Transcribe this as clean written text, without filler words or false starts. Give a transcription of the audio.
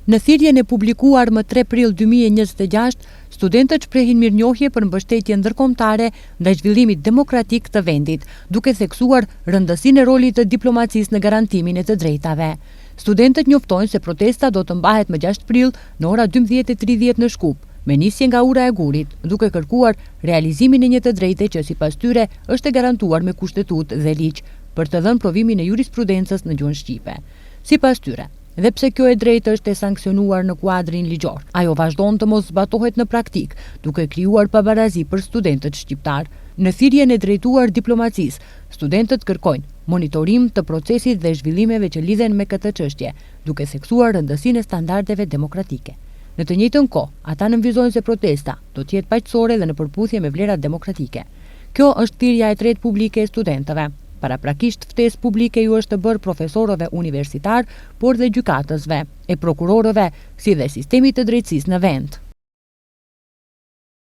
Në thirrjen e publikuar më 3 prill 2026, studentët shprehin mirënjohje për mbështetjen ndërkombëtare ndaj zhvillimit demokratik të vendit, duke theksuar rëndësinë e rolit të diplomacisë në garantimin e të drejtave. Studentët njoftojnë se protesta do të mbahet më 6 prill në ora 12:30 në Shkup, me nisje nga ura e Gurit, duke kërkuar realizimin e një të drejte që sipas tyre është e garantuar me kushtetutë dhe ligj, për të dhënë provimin e jurisprudencës në gjuhën shqipe. Sipas tyre, dhe pse kjo e drejtë është e sankcionuar në kuadrin ligjor, ajo vazhdon të mos zbatohet në praktik, duke krijuar pabarazi për studentët shqiptar. Në thirrjen e drejtuar diplomacisë, studentët kërkojnë monitorim të procesit dhe zhvillimeve që lidhen me këtë çështje, duke theksuar rëndësinë e standardeve demokratike. Në të njëjtën kohë, ata nënvizojnë se protesta do të jetë paqësore dhe në përputhje me vlerat demokratike. Kjo është thirrja e tretë publike e studentëve. Paraprakisht ftesë publike ju është të bërë profesorëve universitar, por dhe gjykatësve, e prokurorëve, si dhe sistemit të drejtësisë në vend.